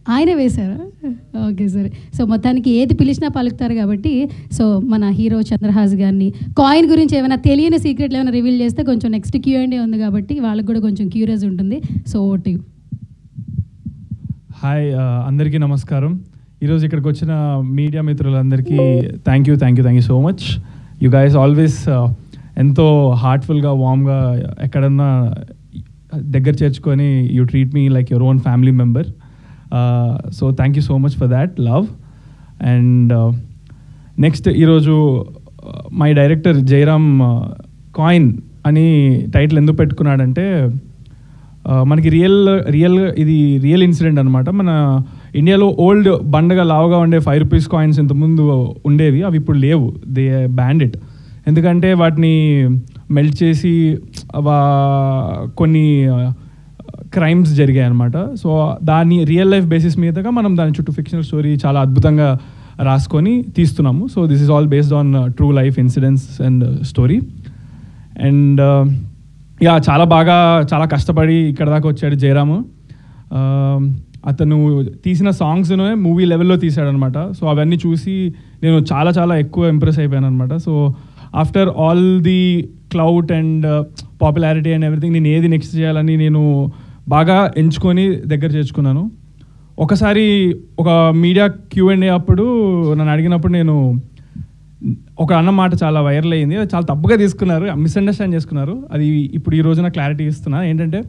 ఆయనే వేశారా? Okay sir. So మొత్తానికి ఏది పిలిచినా పలుకుతారు కాబట్టి, సో మన హీరో చంద్రహాస్ గారిని కాయిన్ గురించి ఏమైనా తెలియని సీక్రెట్లు ఏమైనా రివీల్ చేస్తే కొంచెం నెక్స్ట్ Q&A ఉంది కాబట్టి వాళ్ళకి కూడా కొంచెం క్యూరియస్ ఉంటుంది. So vote. హాయ్, అందరికీ నమస్కారం. ఈరోజు ఇక్కడికి వచ్చిన మీడియా మిత్రులందరికీ thank you so much. You guys always ఎంతో హార్ట్ఫుల్గా వామ్గా ఎక్కడన్నా దగ్గర చేర్చుకొని you treat me like your own family member. So thank you so much for that love. And next ఈరోజు మై డైరెక్టర్ జయరామ్ కాయిన్ అని టైటిల్ ఎందుకు పెట్టుకున్నాడంటే, మనకి ఇది రియల్ ఇన్సిడెంట్ అనమాట. మన ఇండియాలో ఓల్డ్ బండగా లావుగా ఉండే 5 రూపీస్ కాయిన్స్ ఇంతకుముందు ఉండేవి, అవి ఇప్పుడు లేవు. They band it. ఎందుకంటే వాటిని మెల్ట్ చేసి కొన్ని క్రైమ్స్ జరిగాయి అనమాట. సో దాని రియల్ లైఫ్ బేసిస్ మీదగా మనం దాని చుట్టూ ఫిక్షనల్ స్టోరీ చాలా అద్భుతంగా రాసుకొని తీస్తున్నాము. So this is all based on true life incidents and story. And yeah, చాలా కష్టపడి ఇక్కడ దాకా వచ్చాడు జయరాము. అతను తీసిన సాంగ్స్ను మూవీ లెవెల్లో తీశాడనమాట. సో అవన్నీ చూసి నేను చాలా ఎక్కువ ఇంప్రెస్ అయిపోయాను అనమాట. So after all the clout and popularity and everything, నేను ఏది నెక్స్ట్ చేయాలని నేను బాగా ఎంచుకొని దగ్గర చేర్చుకున్నాను. ఒకసారి ఒక మీడియా Q&A అప్పుడు నన్ను అడిగినప్పుడు నేను ఒక అన్న మాట చాలా వైరల్ అయ్యింది. చాలా తప్పుగా తీసుకున్నారు, మిస్అండర్స్టాండ్ చేసుకున్నారు. అది ఇప్పుడు ఈ రోజున క్లారిటీ ఇస్తున్నా. ఏంటంటే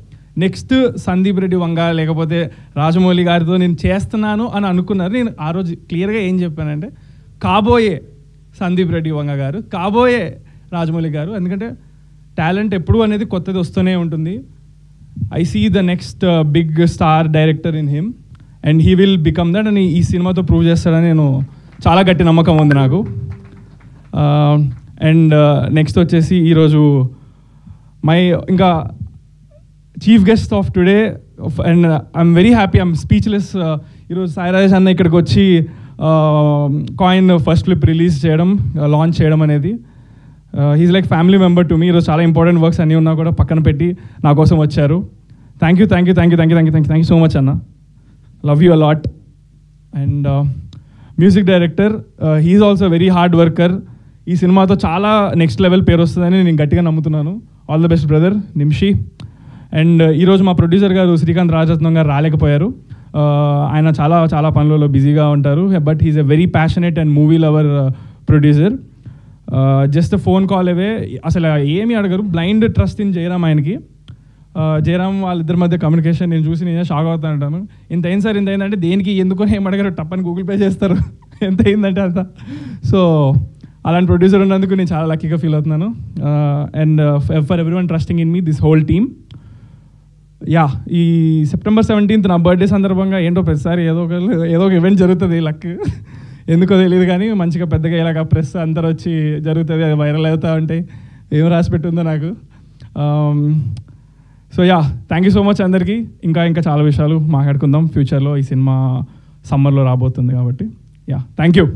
నెక్స్ట్ సందీప్ రెడ్డి వంగ లేకపోతే రాజమౌళి గారితో నేను చేస్తున్నాను అని అనుకున్నారు. నేను ఆ రోజు క్లియర్గా ఏం చెప్పానంటే, కాబోయే సందీప్ రెడ్డి వంగ గారు, కాబోయే రాజమౌళి గారు. ఎందుకంటే టాలెంట్ ఎప్పుడు అనేది కొత్తది వస్తూనే ఉంటుంది. I see the next big star director in him and he will become that అని ఈ సినిమాతో ప్రూవ్ చేస్తాడని నేను చాలా గట్టి నమ్మకం ఉంది నాకు. అండ్ నెక్స్ట్ వచ్చేసి ఈరోజు ఇంకా chief guest of today and I'm very happy, I'm speechless. ఈరోజు సాయి రాజేష్ అన్న ఇక్కడికి వచ్చి కాయిన్ ఫస్ట్ క్లిప్ రిలీజ్ చేయడం, లాంచ్ చేయడం అనేది he's like family member to me. ఈరోజు చాలా ఇంపార్టెంట్ వర్క్స్ అన్నీ ఉన్నా కూడా పక్కన పెట్టి నా కోసం వచ్చారు. థ్యాంక్ యూ సో మచ్ అన్న. Love you a lot. And music director, he is also very hard worker. ఈ సినిమాతో చాలా నెక్స్ట్ లెవెల్ పేరు వస్తుందని నేను గట్టిగా నమ్ముతున్నాను. All the best brother Nimshi. And ఈరోజు మా ప్రొడ్యూసర్ గారు శ్రీకాంత్ రాజరత్నం గారు రాలేకపోయారు. ఆయన చాలా పనులలో బిజీగా ఉంటారు. But he's a very passionate and movie lover producer. Just phone call away, అసలు ఏమీ అడగరు. బ్లైండ్ ట్రస్ట్ ఇన్ జయరామ్ ఆయనకి. జయరామ్ వాళ్ళిద్దరి మధ్య కమ్యూనికేషన్ నేను చూసి నేనే షాక్ అవుతా ఉంటాను. ఇంత అయింది సార్, ఇంత అయిందంటే దేనికి ఎందుకు ఏం అడగరు, టప్పని గూగుల్ పే చేస్తారు ఎంత అయిందంటే అంత. సో అలాంటి ప్రొడ్యూసర్ ఉన్నందుకు నేను చాలా లక్కీగా ఫీల్ అవుతున్నాను. And for everyone trusting in me, this whole team. Yeah, ఈ September 17th నా బర్త్డే సందర్భంగా ఏంటో ప్రతిసారి ఏదో ఒక ఈవెంట్ జరుగుతుంది. లక్ ఎందుకో తెలియదు కానీ మంచిగా పెద్దగా ఇలాగ ప్రెస్ అందరు వచ్చి జరుగుతుంది, అది వైరల్ అవుతూ ఉంటాయి. ఏం రాసి పెట్టిందో నాకు. So yeah, thank you so much అందరికీ. ఇంకా చాలా విషయాలు మాట్లాడుకుందాం ఫ్యూచర్లో. ఈ సినిమా సమ్మర్లో రాబోతుంది కాబట్టి. Yeah, thank you.